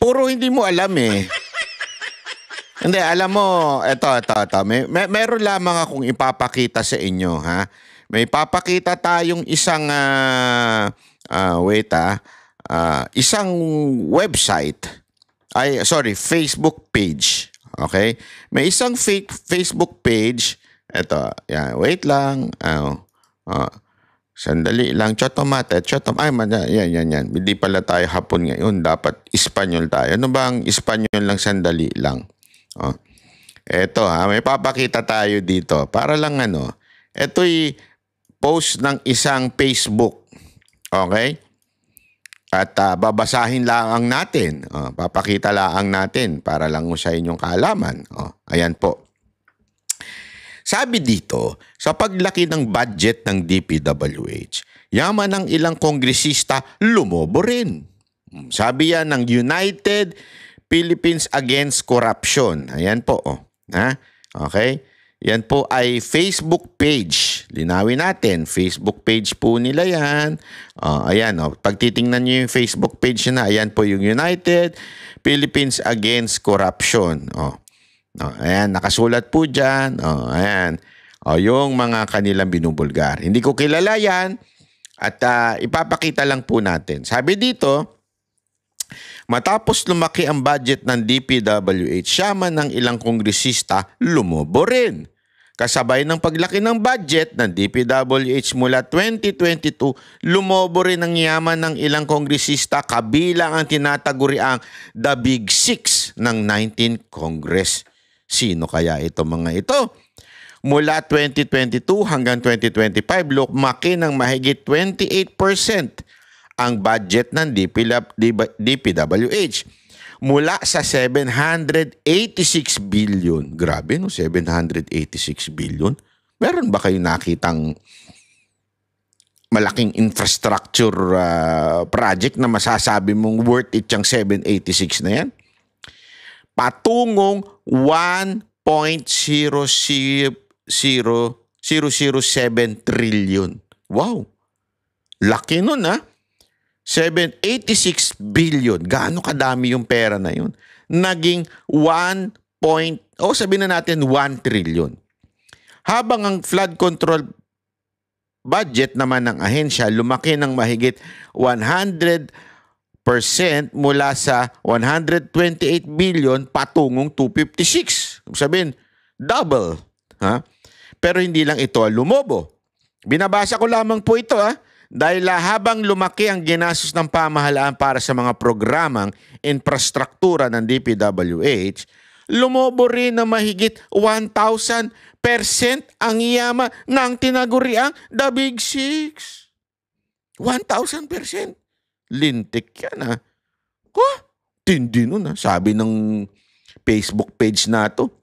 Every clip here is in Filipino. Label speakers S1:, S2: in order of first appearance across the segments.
S1: Puro hindi mo alam eh. Hindi, alam mo, ito. Meron lamang akong ipapakita sa inyo, ha? May papakita tayong isang, isang website. Facebook page. Okay? May isang Facebook page. Ito, yan, wait lang. Sandali lang. Yan. Hindi pala tayo Hapon ngayon. Dapat Espanyol tayo. Ano bang Espanyol lang, sandali lang. Eto may papakita tayo dito. Para lang ito'y post ng isang Facebook. Okay? At babasahin lang natin. Papakita lang natin para lang sa inyong kaalaman. Ayan po. Sabi dito, sa paglaki ng budget ng DPWH, yaman ng ilang kongresista lumobo rin. Sabi yan ng United Philippines Against Corruption. Ayan po. Okay? Yan po ay Facebook page. Linawin natin. Facebook page po nila yan. Ayan. Pag titingnan nyo yung Facebook page na, ayan po yung United Philippines Against Corruption. Ayan. Nakasulat po dyan. Ayan. Yung mga kanilang binubulgar. Hindi ko kilala yan. At ipapakita lang po natin. Sabi dito, matapos lumaki ang budget ng DPWH, yaman ng ilang kongresista lumobo rin. Kasabay ng paglaki ng budget ng DPWH mula 2022, lumobo rin ang yaman ng ilang kongresista kabilang ang tinataguriang The Big Six ng 19th Congress. Sino kaya ito mga ito? Mula 2022 hanggang 2025, lumaki ng mahigit 28% ang budget ng DPWH mula sa 786 billion. Grabe, no? 786 billion. Meron ba kayo nakitang malaking infrastructure project na masasabi mong worth it yung 786 na yan? Patungong 1.00007 trillion. Wow! Laki nun, ha? 786 billion. Gaano kadami yung pera na yun? Naging sabihin na natin 1 trillion. Habang ang flood control budget naman ng ahensya lumaki ng mahigit 100% mula sa 128 billion patungong 256. Sabihin, double. Pero hindi lang ito lumobo. Binabasa ko lamang po ito, dahil habang lumaki ang ginastos ng pamahalaan para sa mga programang infrastruktura ng DPWH, lumobo rin na mahigit 1,000% ang yaman ng tinaguriang The Big Six. 1,000%. Lintik yan, tindi nun, sabi ng Facebook page na to,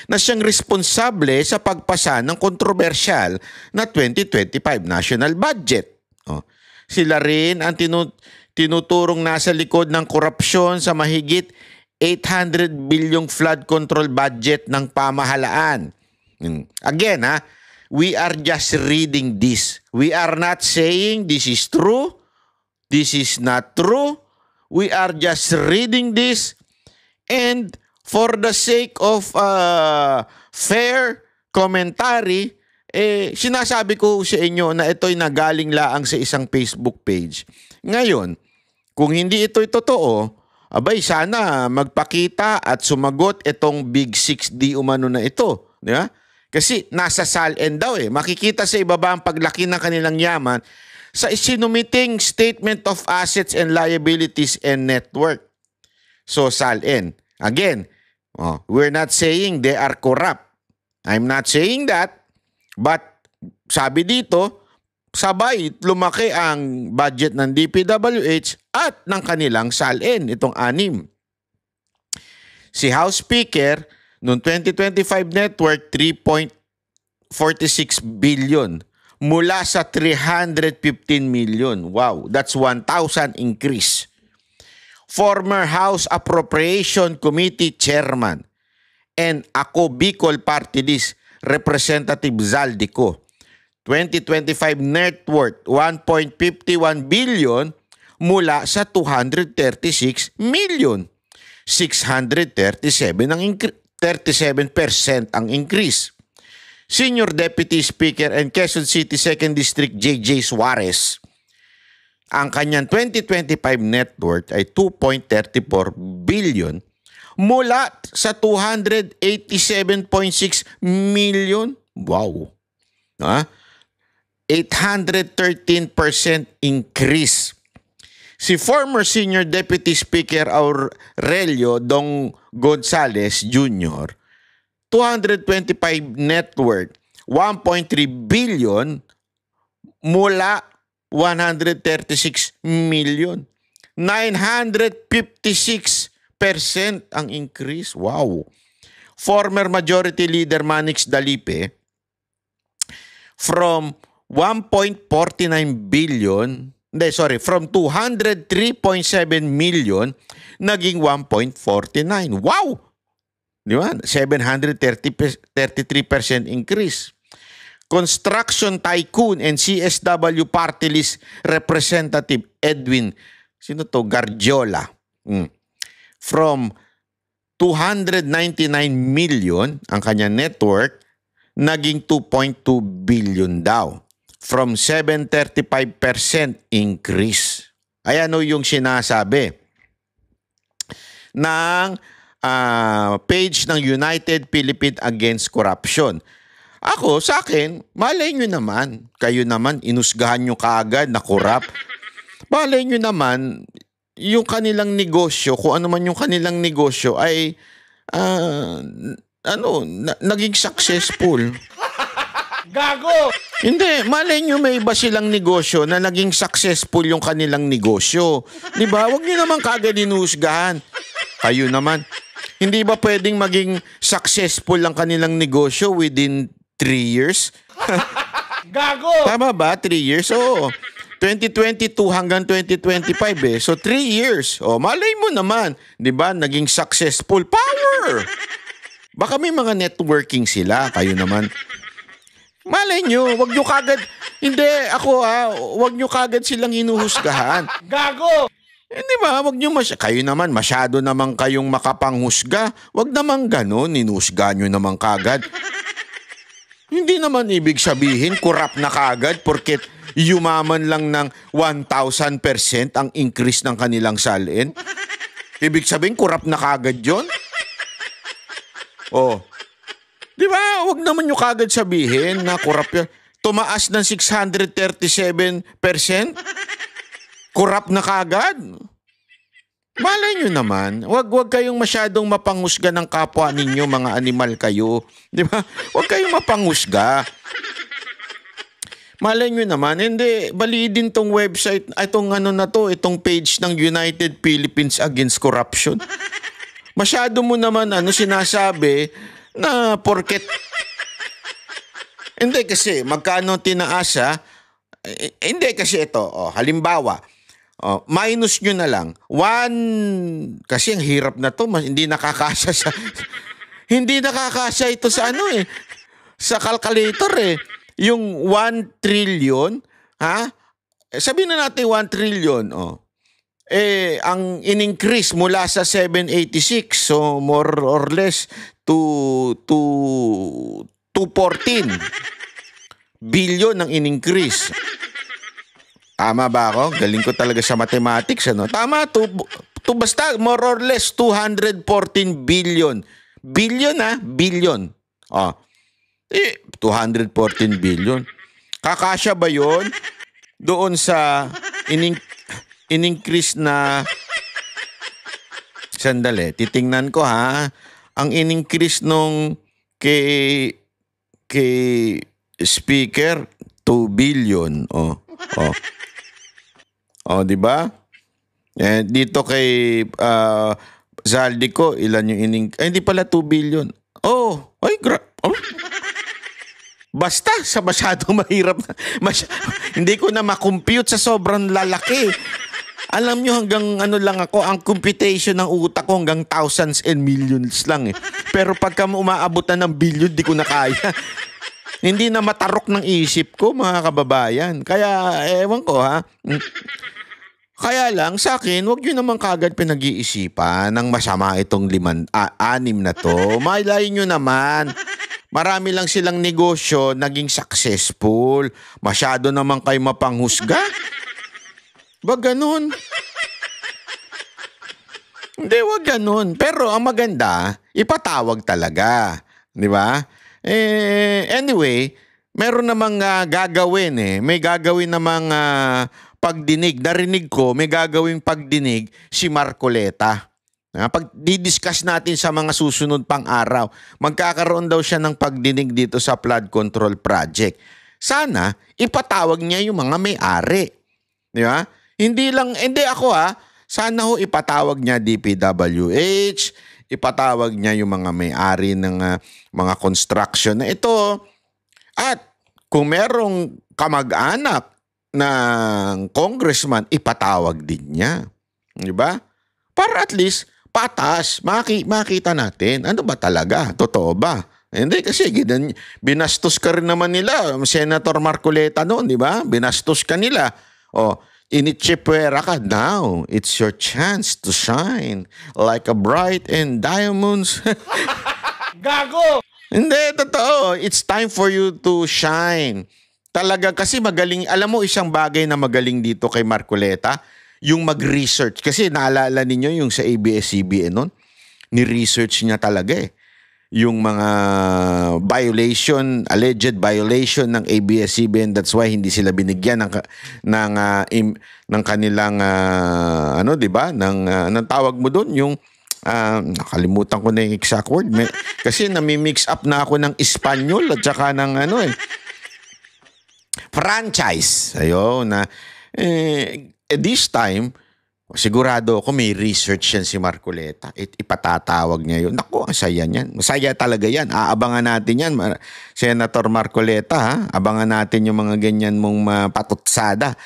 S1: na siyang responsable sa pagpasa ng kontrobersyal na 2025 national budget. Sila rin ang tinuturong nasa likod ng korupsyon sa mahigit 800 bilyong flood control budget ng pamahalaan. Again, we are just reading this. We are not saying this is true. This is not true. We are just reading this, and for the sake of fair commentary, sinasabi ko sa inyo na ito'y nagaling laang sa isang Facebook page. Ngayon, kung hindi ito'y totoo, abay sana magpakita at sumagot itong Big 6D umano na ito. Di ba? Kasi nasa SALN daw Makikita sa ibaba ang paglaki ng kanilang yaman sa isinumiting Statement of Assets and Liabilities and Network. So SALN. Again, we're not saying they are corrupt. I'm not saying that. But sabi dito, sabay lumaki ang budget ng DPWH at ng kanilang SALN, itong 6. Si House Speaker, noong 2025 network, 3.46 billion mula sa 315 million. Wow, that's 1,000 increase. Former House Appropriation Committee Chairman and ako Bicol Party List Representative Zaldico, 2025 net worth 1.51 billion mula sa 236 million. 637 ang 37% ang increase. Senior Deputy Speaker and Quezon City 2nd District J.J. Suarez, ang kanyang 2025 net worth ay 2.34 billion mula sa 287.6 million. Wow. 813% increase. Si former Senior Deputy Speaker Aurelio Dong Gonzales Jr., 225 net worth, 1.3 billion mula 136 million. 956% ang increase. Wow. Former Majority Leader Manix Dalipe, from 1.49 billion, from 203.7 million, naging 1.49. Wow! Di ba? 733% increase. Construction Tycoon and CSW Party List Representative Edwin, Gargiola, from 299 million, ang kanya network, naging 2.2 billion daw. From 735% increase. Ayan o yung sinasabi ng page ng United Philippines Against Corruption. Ako, sa akin, malay nyo naman, kayo naman, inusgahan nyo kaagad na korap. Malay nyo naman, yung kanilang negosyo, kung ano man yung kanilang negosyo ay, naging successful.
S2: Gago!
S1: Hindi, malay nyo may iba silang negosyo na naging successful yung kanilang negosyo. Di ba? Huwag nyo naman kagad inusgahan. Kayo naman. Hindi ba pwedeng maging successful ang kanilang negosyo within 3 years?
S2: Gago!
S1: Tama ba? 3 years? Oo. 2022 hanggang 2025 eh. So 3 years. O, malay mo naman. Di ba? Naging successful. Power! Baka may mga networking sila. Kayo naman. Malay nyo, wag nyo kagad, wag nyo kagad silang hinuhusgahan.
S2: Gago!
S1: Hindi ba, wag nyo kayo naman, masyado naman kayong makapanghusga. Wag naman ganun, hinuhusga nyo naman kagad. Hindi naman ibig sabihin, kurap na kagad porket yumaman lang ng 1,000% ang increase ng kanilang salin. Ibig sabihin, kurap na kagad yun? Oh. Di ba? Huwag naman nyo kagad sabihin na korap yan. Tumaas ng 637%? Korap na kagad? Malay nyo naman. Huwag kayong masyadong mapanghusga ng kapwa ninyo, mga animal kayo. Di ba? Huwag kayong mapanghusga. Malay nyo naman. Hindi, baliin tong website, itong page ng United Philippines Against Corruption. Masyado mo naman sinasabi na porket hindi kasi magkano tinaasa, hindi kasi ito, halimbawa, minus nyo na lang 1, kasi ang hirap na to, hindi nakakasya sa hindi nakakasya ito sa sa calculator yung 1 trillion, sabihin na natin 1 trillion, ang in-increase mula sa 786, so more or less to 214 billion ang in-increase. Tama ba ako? Galing ko talaga sa mathematics, Tama, basta more or less 214 billion. Billion, billion. 214 billion. Kakasya ba yun doon sa in-increase na, sandali, titingnan ko ang in-increase nung kay speaker 2 billion. Di ba? Dito kay Zaldico, ilan yung hindi pala 2 billion. Basta sa masyadong mahirap na, hindi ko na makompute sa sobrang lalaki. Alam nyo, hanggang lang ako, ang computation ng utak ko hanggang thousands and millions lang Pero pagka umaabot na ng billion, di ko na kaya. Hindi na matarok ng isip ko, mga kababayan. Kaya, ewan ko Kaya lang, sa akin, huwag nyo naman kagad pinag-iisipan ng masama itong 6 na to. Malay nyo naman. Marami lang silang negosyo, naging successful. Masyado naman kayo mapanghusga. Ba ganun? Hindi, wag ganun. Pero ang maganda, ipatawag talaga. Di ba? Anyway, meron namang gagawin eh. May gagawin namang pagdinig. Narinig ko, may gagawing pagdinig si Marcoleta. Pag didiscuss natin sa mga susunod pang araw, magkakaroon daw siya ng pagdinig dito sa flood control project. Sana, ipatawag niya yung mga may-ari. Di ba? Hindi ako sana ho ipatawag niya DPWH, ipatawag niya yung mga may-ari ng mga construction na ito. At kung merong kamag-anak ng congressman, ipatawag din niya. Di ba? Para at least patas, makita natin. Ano ba talaga? Totoo ba? Hindi kasi binastos ka rin naman nila. Senator Marcoleta noon, di ba? Binastos ka nila. Inichipwera ka now. It's your chance to shine like a bright and diamonds.
S2: Gago!
S1: Hindi, totoo. It's time for you to shine. Talaga kasi magaling. Alam mo, isang bagay na magaling dito kay Marcoleta, yung mag-research. Kasi naalala ninyo yung sa ABS-CBN nun, ni-research niya talaga eh. Yung mga alleged violation ng ABS-CBN. That's why hindi sila binigyan ng kanilang, di ba? Anong tawag mo doon? Yung, nakalimutan ko na yung exact word. Kasi nami-mix up na ako ng Espanyol at saka ng franchise. Ayun, this time, sigurado ako may research yan si Marcoleta. Ipatatawag niya yun. Naku, ang saya niyan. Masaya talaga yan. Aabangan natin yan. Senator Marcoleta, ha? Abangan natin yung mga ganyan mong patutsada.